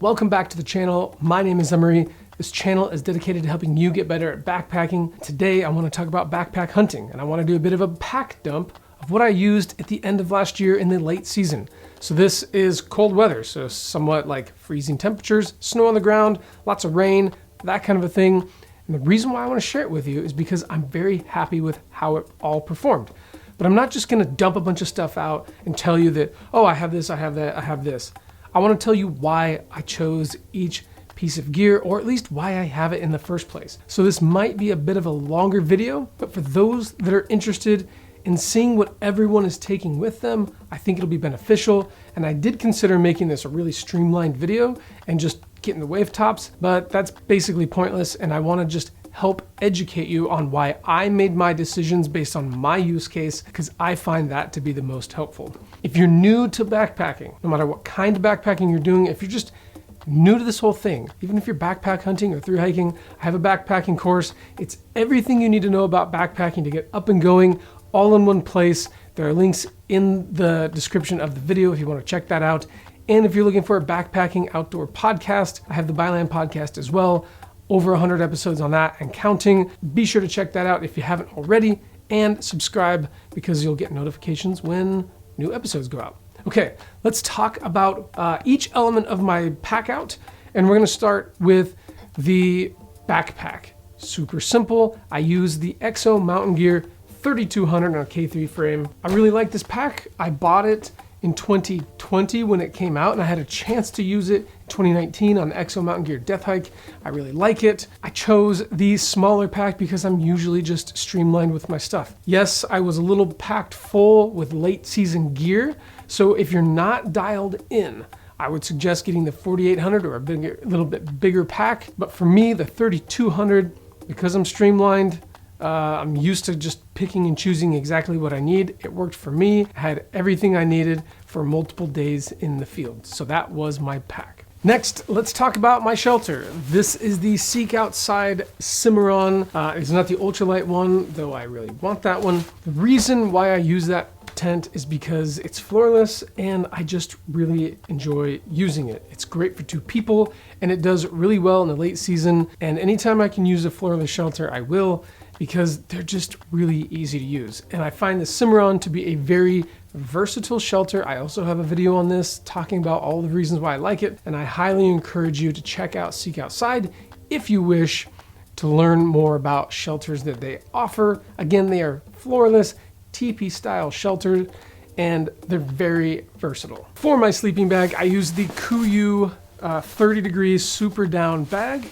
Welcome back to the channel. My name is Emory. This channel is dedicated to helping you get better at backpacking. Today, I want to talk about backpack hunting, and I want to do a bit of a pack dump of what I used at the end of last year in the late season. So this is cold weather, so somewhat like freezing temperatures, snow on the ground, lots of rain, that kind of a thing. And the reason why I want to share it with you is because I'm very happy with how it all performed. But I'm not just going to dump a bunch of stuff out and tell you that, oh, I have this, I have that, I have this. I want to tell you why I chose each piece of gear, or at least why I have it in the first place. So this might be a bit of a longer video, but for those that are interested in seeing what everyone is taking with them, I think it'll be beneficial. And I did consider making this a really streamlined video and just getting the wave tops, but that's basically pointless. And I want to just help educate you on why I made my decisions based on my use case, because I find that to be the most helpful. If you're new to backpacking, no matter what kind of backpacking you're doing, if you're just new to this whole thing, even if you're backpack hunting or through hiking, I have a backpacking course. It's everything you need to know about backpacking to get up and going all in one place. There are links in the description of the video if you want to check that out. And if you're looking for a backpacking outdoor podcast, I have the Byland podcast as well. Over 100 episodes on that and counting. Be sure to check that out if you haven't already, and subscribe because you'll get notifications when new episodes go out. Okay, let's talk about each element of my pack out, and we're gonna start with the backpack. Super simple. I use the Exo Mountain Gear 3200 on a K3 frame. I really like this pack. I bought it in 2020 when it came out, and I had a chance to use it in 2019 on the Exo Mountain Gear Death Hike. I really like it. I chose the smaller pack because I'm usually just streamlined with my stuff. Yes, I was a little packed full with late season gear, so if you're not dialed in, I would suggest getting the 4800 or a little bit bigger pack. But for me, the 3200, because I'm streamlined, I'm used to just picking and choosing exactly what I need. It worked for me. I had everything I needed for multiple days in the field. So that was my pack. Next, let's talk about my shelter. This is the Seek Outside Cimarron. It's not the ultralight one, though I really want that one. The reason why I use that tent is because it's floorless and I just really enjoy using it. It's great for two people and it does really well in the late season. And anytime I can use a floorless shelter, I will, because they're just really easy to use. And I find the Cimarron to be a very versatile shelter. I also have a video on this talking about all the reasons why I like it, and I highly encourage you to check out Seek Outside if you wish to learn more about shelters that they offer. Again, they are floorless, teepee style shelters, and they're very versatile. For my sleeping bag, I use the Kuiu 30 degrees Superdown bag.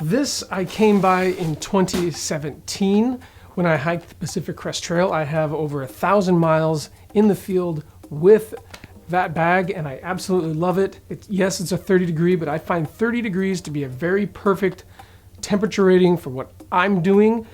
This I came by in 2017 when I hiked the Pacific Crest Trail. I have over 1,000 miles in the field with that bag and I absolutely love it. Yes, it's a 30 degree, but I find 30 degrees to be a very perfect temperature rating for what I'm doing.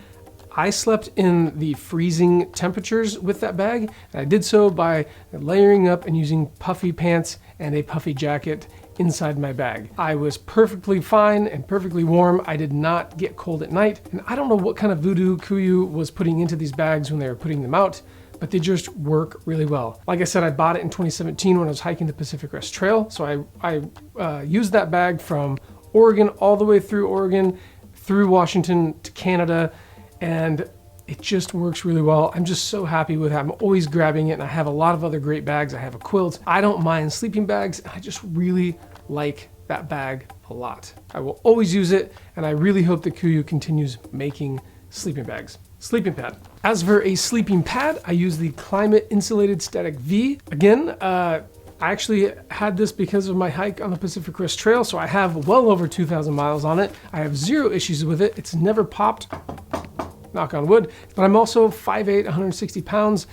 I slept in the freezing temperatures with that bag, and I did so by layering up and using puffy pants and a puffy jacket inside my bag. I was perfectly fine and perfectly warm. I did not get cold at night, and I don't know what kind of voodoo Kuiu was putting into these bags when they were putting them out, but they just work really well. Like I said, I bought it in 2017 when I was hiking the Pacific Crest Trail, so I used that bag from Oregon all the way through Oregon, through Washington to Canada, and it just works really well. I'm just so happy with it. I'm always grabbing it, and I have a lot of other great bags. I have a quilt. I don't mind sleeping bags, and I just really like that bag a lot. I will always use it, and I really hope that Kuiu continues making sleeping bags. Sleeping pad. As for a sleeping pad, I use the Klymit Insulated Static V. Again, I actually had this because of my hike on the Pacific Crest Trail, so I have well over 2,000 miles on it. I have zero issues with it. It's never popped, knock on wood, but I'm also 5'8", 160 pounds,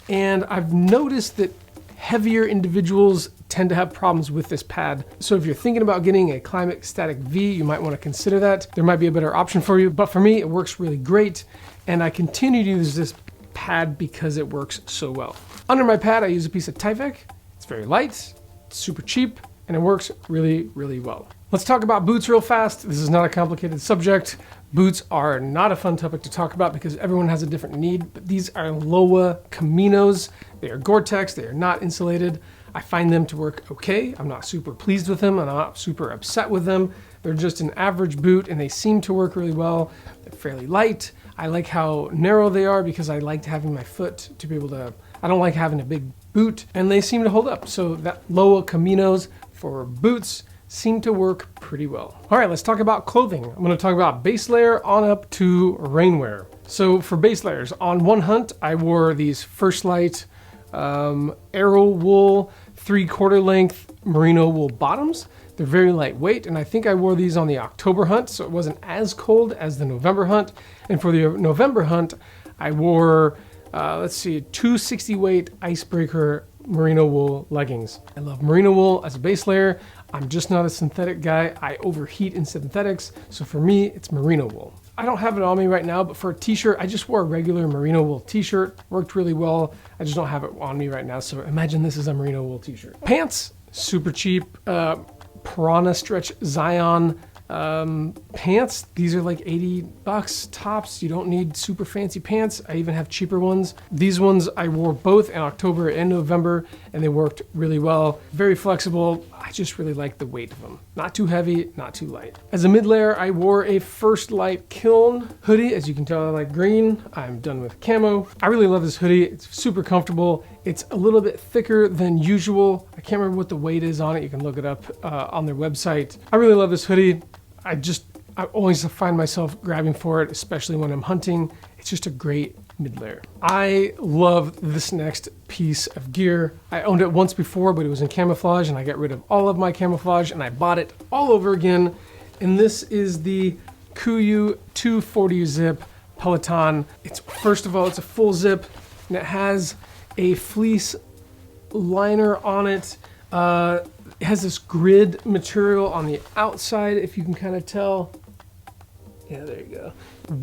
and I've noticed that heavier individuals tend to have problems with this pad. So if you're thinking about getting a Klymit Static V, you might want to consider that. There might be a better option for you, but for me, it works really great, and I continue to use this pad because it works so well. Under my pad, I use a piece of Tyvek. It's very light, it's super cheap, and it works really, really well. Let's talk about boots real fast. This is not a complicated subject. Boots are not a fun topic to talk about because everyone has a different need, but these are Lowa Caminos. They are Gore-Tex, they are not insulated. I find them to work okay. I'm not super pleased with them. I'm not super upset with them. They're just an average boot and they seem to work really well. They're fairly light. I like how narrow they are because I liked having my foot to be able to, I don't like having a big boot, and they seem to hold up. So that Lowa Caminos for boots seem to work pretty well. All right, let's talk about clothing. I'm gonna talk about base layer on up to rainwear. So for base layers, on one hunt, I wore these First Lite Aerowool 3/4 length merino wool bottoms. They're very lightweight, and I think I wore these on the October hunt, so it wasn't as cold as the November hunt. And for the November hunt, I wore, 260 weight Icebreaker merino wool leggings. I love merino wool as a base layer. I'm just not a synthetic guy. I overheat in synthetics, so for me, it's merino wool. I don't have it on me right now, but for a t-shirt, I just wore a regular merino wool t-shirt. Worked really well. I just don't have it on me right now, so imagine this is a merino wool t-shirt. Pants, super cheap. Prana stretch Zion pants. These are like $80 tops. You don't need super fancy pants. I even have cheaper ones. These ones I wore both in October and November, and they worked really well. Very flexible. I just really like the weight of them. Not too heavy, not too light. As a mid layer, I wore a First Lite Kiln hoodie. As you can tell, I like green. I'm done with camo. I really love this hoodie. It's super comfortable. It's a little bit thicker than usual. I can't remember what the weight is on it. You can look it up on their website. I really love this hoodie. I always find myself grabbing for it, especially when I'm hunting. It's just a great mid layer. I love this next piece of gear. I owned it once before, but it was in camouflage, and I got rid of all of my camouflage and I bought it all over again. And this is the Kuiu 240 zip Peloton. First of all, it's a full zip, and it has a fleece liner on it. It has this grid material on the outside, if you can kind of tell. Yeah, there you go.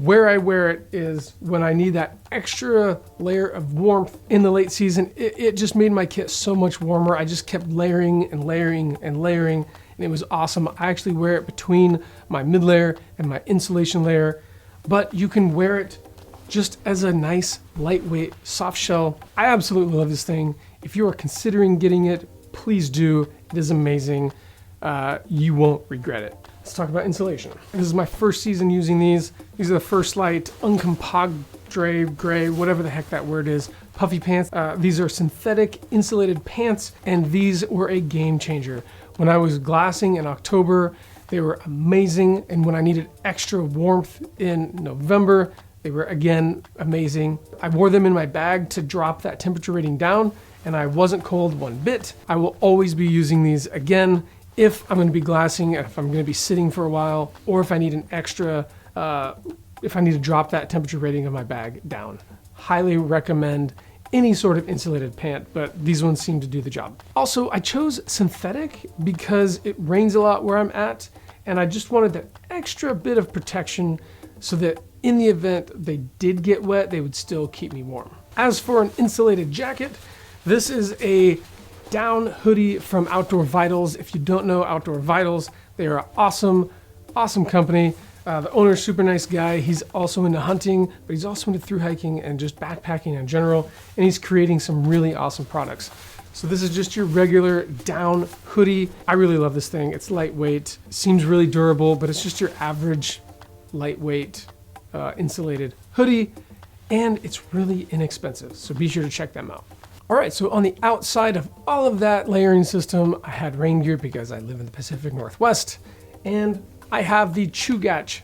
Where I wear it is when I need that extra layer of warmth in the late season. It just made my kit so much warmer. I just kept layering and layering and layering, and it was awesome. I actually wear it between my mid layer and my insulation layer, but you can wear it just as a nice, lightweight, soft shell. I absolutely love this thing. If you are considering getting it, please do. It is amazing. You won't regret it. Let's talk about insulation. This is my first season using these. These are the First Lite Uncompahgre, gray, whatever the heck that word is, puffy pants. These are synthetic insulated pants, and these were a game changer. When I was glassing in October, they were amazing, and when I needed extra warmth in November, they were again amazing. I wore them in my bag to drop that temperature rating down, and I wasn't cold one bit. I will always be using these again if I'm gonna be glassing, if I'm gonna be sitting for a while, or if I need an extra, if I need to drop that temperature rating of my bag down. Highly recommend any sort of insulated pant, but these ones seem to do the job. Also, I chose synthetic because it rains a lot where I'm at, and I just wanted that extra bit of protection so that in the event they did get wet, they would still keep me warm. As for an insulated jacket, this is a down hoodie from Outdoor Vitals. If you don't know Outdoor Vitals, they are an awesome, awesome company. The owner's super nice guy. He's also into hunting, but he's also into thru-hiking and just backpacking in general, and he's creating some really awesome products. So this is just your regular down hoodie. I really love this thing. It's lightweight, seems really durable, but it's just your average lightweight insulated hoodie, and it's really inexpensive. So be sure to check them out. All right, so on the outside of all of that layering system, I had rain gear because I live in the Pacific Northwest, and I have the Chugach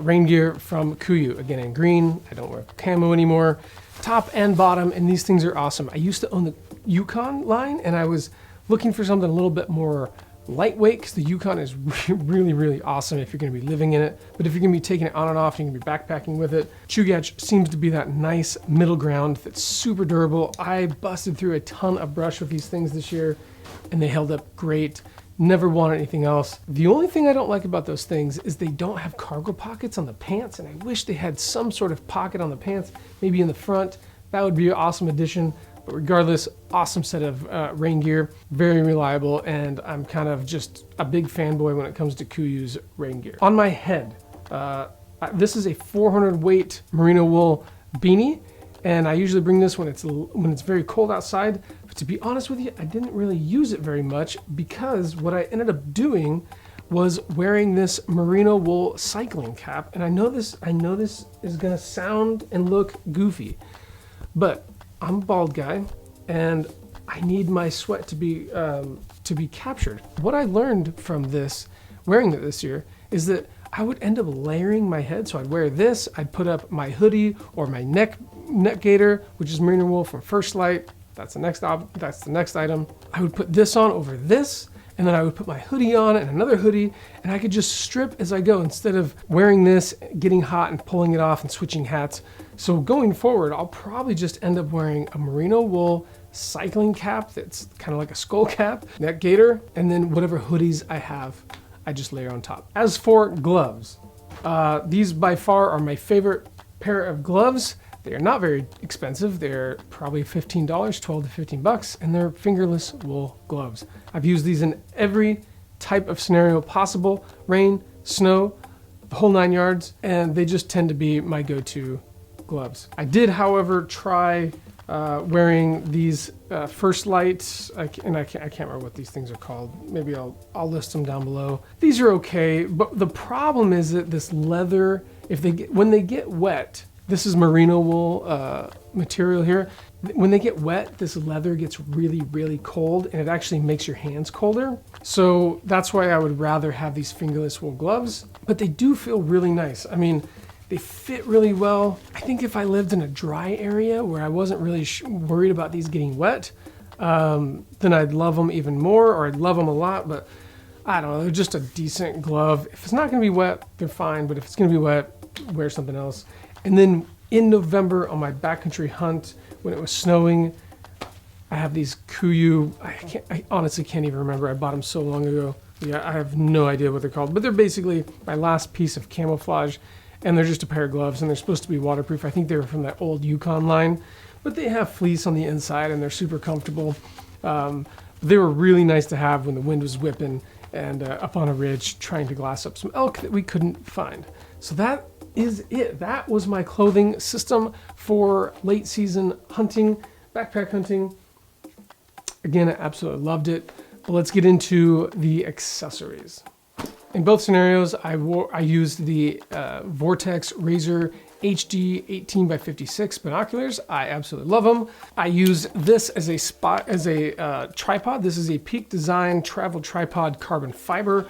rain gear from Kuiu, again in green. I don't wear camo anymore, top and bottom, and these things are awesome. I used to own the Yukon line, and I was looking for something a little bit more lightweight because the Yukon is really, really awesome if you're going to be living in it. But if you're going to be taking it on and off, you can be backpacking with it. Chugach seems to be that nice middle ground that's super durable. I busted through a ton of brush with these things this year, and they held up great. Never wanted anything else. The only thing I don't like about those things is they don't have cargo pockets on the pants, and I wish they had some sort of pocket on the pants, maybe in the front. That would be an awesome addition. But regardless, awesome set of rain gear, very reliable, and I'm kind of just a big fanboy when it comes to Kuiu's rain gear. On my head, this is a 400 weight merino wool beanie, And I usually bring this when it's very cold outside. But to be honest with you, I didn't really use it very much because what I ended up doing was wearing this merino wool cycling cap. And I know this is gonna sound and look goofy, but I'm a bald guy and I need my sweat to be captured. What I learned from this, wearing it this year, is that I would end up layering my head. So I'd wear this, I'd put up my hoodie or my neck gaiter, which is merino wool from First Lite. That's the next item. I would put this on over this, and then I would put my hoodie on and another hoodie, and I could just strip as I go instead of wearing this, getting hot and pulling it off and switching hats. So going forward, I'll probably just end up wearing a merino wool cycling cap that's kind of like a skull cap, neck gaiter, and then whatever hoodies I have, I just layer on top. As for gloves, these by far are my favorite pair of gloves. They are not very expensive. They're probably $15, 12 to 15 bucks, and they're fingerless wool gloves. I've used these in every type of scenario possible: rain, snow, the whole 9 yards, and they just tend to be my go-to gloves. I did, however, try wearing these First Lights, I can't remember what these things are called. Maybe I'll list them down below. These are okay, but the problem is that this leather, when they get wet, this is merino wool material here. When they get wet, this leather gets really, really cold, and it actually makes your hands colder. So that's why I would rather have these fingerless wool gloves, but they do feel really nice. I mean, they fit really well. I think if I lived in a dry area where I wasn't really worried about these getting wet, then I'd love them even more, or I'd love them a lot, but I don't know, they're just a decent glove. If it's not gonna be wet, they're fine, but if it's gonna be wet, wear something else. And then in November on my backcountry hunt, when it was snowing, I have these Kuiu, I honestly can't even remember, I bought them so long ago. Yeah, I have no idea what they're called, but they're basically my last piece of camouflage. And they're just a pair of gloves, and they're supposed to be waterproof. I think they were from that old Yukon line, but they have fleece on the inside and they're super comfortable. They were really nice to have when the wind was whipping and up on a ridge trying to glass up some elk that we couldn't find. So that is it. That was my clothing system for late season hunting, backpack hunting. Again, I absolutely loved it. But let's get into the accessories. In both scenarios, I used the Vortex Razor HD 18x56 binoculars. I absolutely love them. I use this as a tripod. This is a Peak Design travel tripod carbon fiber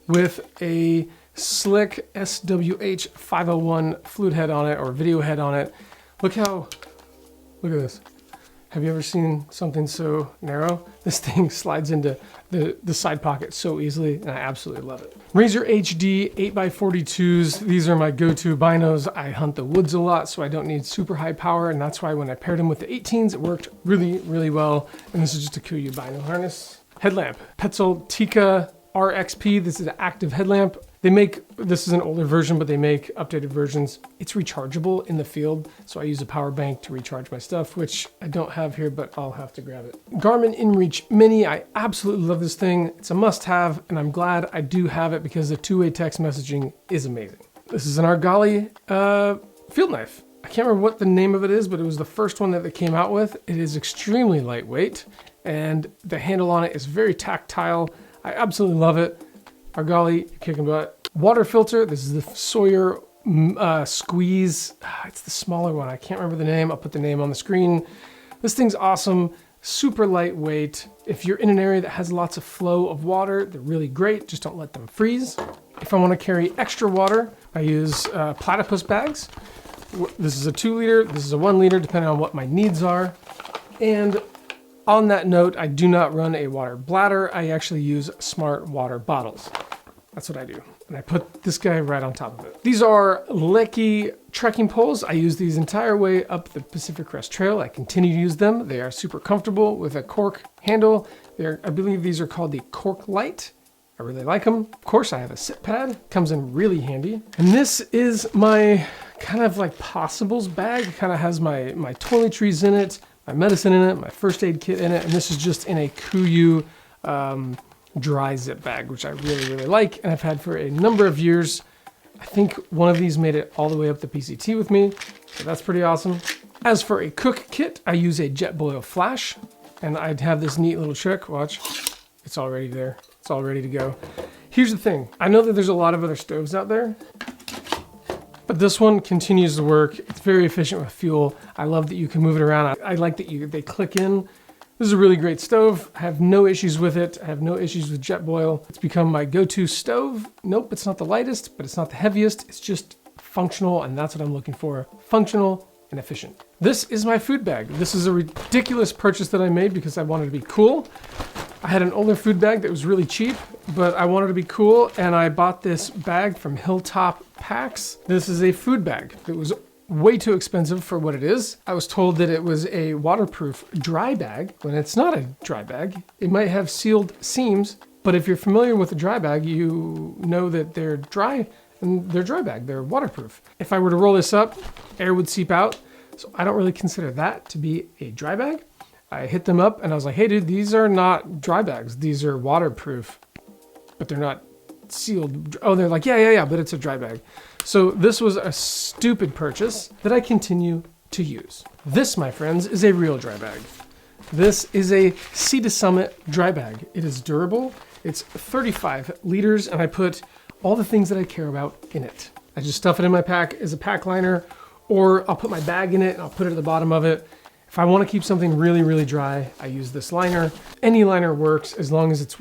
with a slick SWH 501 fluid head on it, or video head on it. Look at this. Have you ever seen something so narrow? This thing slides into the side pocket so easily, and I absolutely love it. Razor HD 8x42s. These are my go-to binos. I hunt the woods a lot, so I don't need super high power, and that's why when I paired them with the 18s, it worked really, really well. And this is just a Kuiu bino harness. Headlamp, Petzl Tika RXP. This is an active headlamp. This is an older version, but they make updated versions. It's rechargeable in the field, so I use a power bank to recharge my stuff, which I don't have here, but I'll have to grab it. Garmin InReach Mini, I absolutely love this thing. It's a must-have, and I'm glad I do have it because the two-way text messaging is amazing. This is an Argali field knife. I can't remember what the name of it is, but it was the first one that they came out with. It is extremely lightweight, and the handle on it is very tactile. I absolutely love it. Argali, you're kicking butt. Water filter, this is the Sawyer Squeeze. It's the smaller one, I can't remember the name. I'll put the name on the screen. This thing's awesome, super lightweight. If you're in an area that has lots of flow of water, they're really great, just don't let them freeze. If I wanna carry extra water, I use platypus bags. This is a 2 liter, this is a 1 liter, depending on what my needs are. And on that note, I do not run a water bladder. I actually use smart water bottles. That's what I do. And I put this guy right on top of it. These are Lecky trekking poles. I use these entire way up the Pacific Crest Trail. I continue to use them. They are super comfortable with a cork handle. I believe these are called the Cork Lite. I really like them. Of course, I have a sit pad. Comes in really handy. And this is my kind of like possibles bag. It kind of has my toiletries in it, my medicine in it, my first aid kit in it, and this is just in a Kuiu dry zip bag, which I really, really like, and I've had for a number of years. I think one of these made it all the way up the PCT with me, so that's pretty awesome. As for a cook kit, I use a Jetboil flash, and I'd have this neat little trick. Watch, it's already there. It's all ready to go. Here's the thing. I know that there's a lot of other stoves out there, but this one continues to work. It's very efficient with fuel. I love that you can move it around. I like that they click in. This is a really great stove. I have no issues with it. I have no issues with Jetboil. It's become my go-to stove. Nope, it's not the lightest, but it's not the heaviest. It's just functional, and that's what I'm looking for. Functional and efficient. This is my food bag. This is a ridiculous purchase that I made because I wanted to be cool. I had an older food bag that was really cheap, but I wanted to be cool, and I bought this bag from Hilltop Packs. This is a food bag. It was way too expensive for what it is. I was told that it was a waterproof dry bag, when it's not a dry bag. It might have sealed seams, but if you're familiar with a dry bag, you know that they're dry, and they're dry bag, they're waterproof. If I were to roll this up, air would seep out, so I don't really consider that to be a dry bag. I hit them up and I was like, hey dude, these are not dry bags, these are waterproof, but they're not sealed. Oh, they're like, yeah, but it's a dry bag. So this was a stupid purchase that I continue to use. This, my friends, is a real dry bag. This is a Sea to Summit dry bag. It is durable. It's 35 liters, and I put all the things that I care about in it. I just stuff it in my pack as a pack liner, or I'll put my bag in it and I'll put it at the bottom of it. If I want to keep something really, really dry, I use this liner. Any liner works as long as it's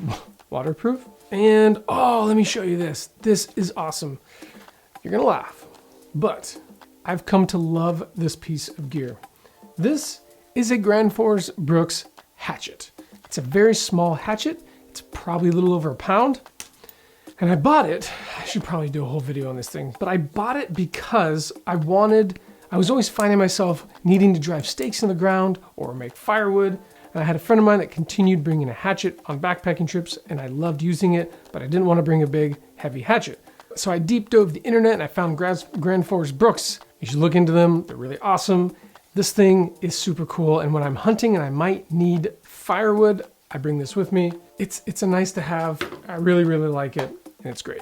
waterproof. And oh, let me show you this. This is awesome. You're gonna laugh, but I've come to love this piece of gear. This is a Grand Force Brooks hatchet. It's a very small hatchet. It's probably a little over a pound. And I bought it, I should probably do a whole video on this thing, but I bought it because I was always finding myself needing to drive stakes in the ground or make firewood. And I had a friend of mine that continued bringing a hatchet on backpacking trips, and I loved using it, but I didn't want to bring a big, heavy hatchet. So I deep dove the internet and I found Grand Force Brooks. You should look into them. They're really awesome. This thing is super cool. And when I'm hunting and I might need firewood, I bring this with me. It's a nice to have. I really, really like it, and it's great.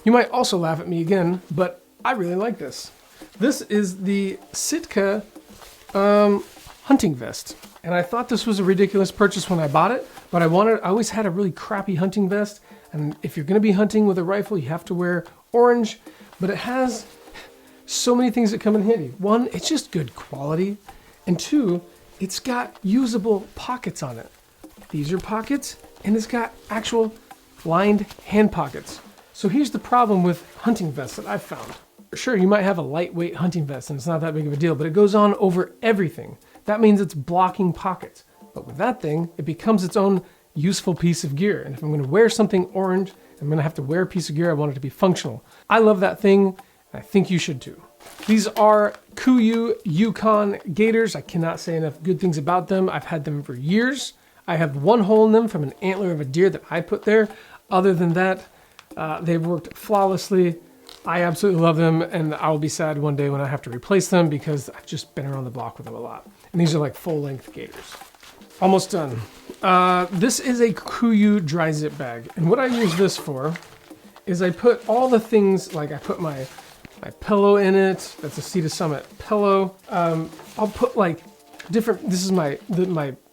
You might also laugh at me again, but I really like this. This is the Sitka hunting vest. And I thought this was a ridiculous purchase when I bought it, but I always had a really crappy hunting vest. And if you're gonna be hunting with a rifle, you have to wear orange, but it has so many things that come in handy. One, it's just good quality. And two, it's got usable pockets on it. These are pockets, and it's got actual lined hand pockets. So here's the problem with hunting vests that I've found. Sure, you might have a lightweight hunting vest and it's not that big of a deal, but it goes on over everything. That means it's blocking pockets. But with that thing, it becomes its own useful piece of gear. And if I'm gonna wear something orange, I'm gonna have to wear a piece of gear, I want it to be functional. I love that thing, and I think you should too. These are Kuiu Yukon gaiters. I cannot say enough good things about them. I've had them for years. I have one hole in them from an antler of a deer that I put there. Other than that, they've worked flawlessly. I absolutely love them, and I'll be sad one day when I have to replace them because I've just been around the block with them a lot. And these are like full-length gaiters. Almost done. This is a Kuiu dry zip bag, and what I use this for is I put all the things, like I put my pillow in it. That's a Sea to Summit pillow. I'll put like different, this is my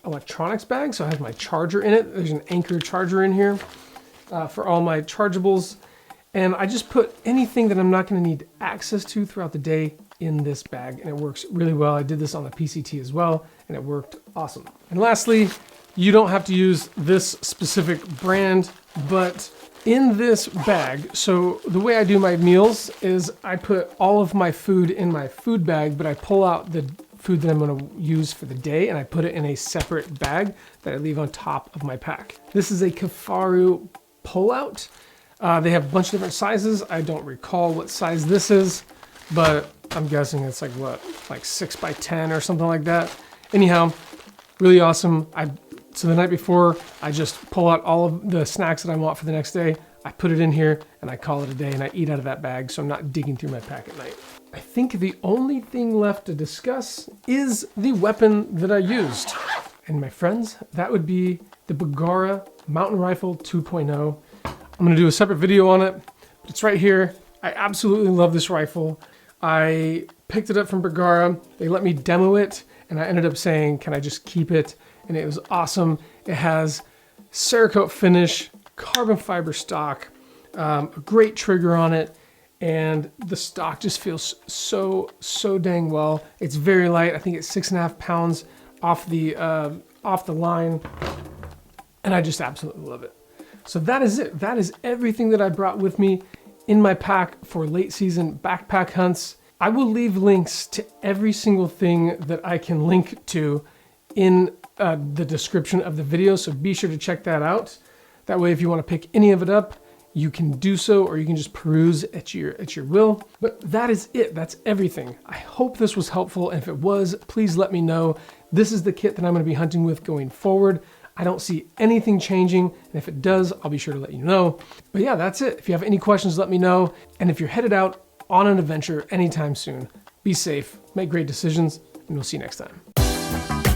electronics bag, so I have my charger in it. There's an Anchor charger in here for all my chargeables. And I just put anything that I'm not gonna need access to throughout the day in this bag, and it works really well. I did this on the PCT as well, and it worked awesome. And lastly, you don't have to use this specific brand, but in this bag, so the way I do my meals is I put all of my food in my food bag, but I pull out the food that I'm gonna use for the day, and I put it in a separate bag that I leave on top of my pack. This is a Kifaru pullout. They have a bunch of different sizes. I don't recall what size this is, but I'm guessing it's like what, like 6 by 10 or something like that. Anyhow, really awesome. So the night before, I just pull out all of the snacks that I want for the next day. I put it in here and I call it a day, and I eat out of that bag, so I'm not digging through my pack at night. I think the only thing left to discuss is the weapon that I used. And my friends, that would be the Bergara Mountain Rifle 2.0. I'm gonna do a separate video on it, but it's right here. I absolutely love this rifle. I picked it up from Bergara. They let me demo it, and I ended up saying, can I just keep it? And it was awesome. It has Cerakote finish, carbon fiber stock, a great trigger on it, and the stock just feels so dang well. It's very light. I think it's 6.5 pounds off the line, and I just absolutely love it. So that is it. That is everything that I brought with me in my pack for late season backpack hunts. I will leave links to every single thing that I can link to in the description of the video, so be sure to check that out. That way, if you want to pick any of it up, you can do so, or you can just peruse at your will. But that is it. That's everything. I hope this was helpful, and if it was, please let me know. This is the kit that I'm going to be hunting with going forward. I don't see anything changing, and if it does, I'll be sure to let you know. But yeah, that's it. If you have any questions, let me know. And if you're headed out on an adventure anytime soon, be safe, make great decisions, and we'll see you next time.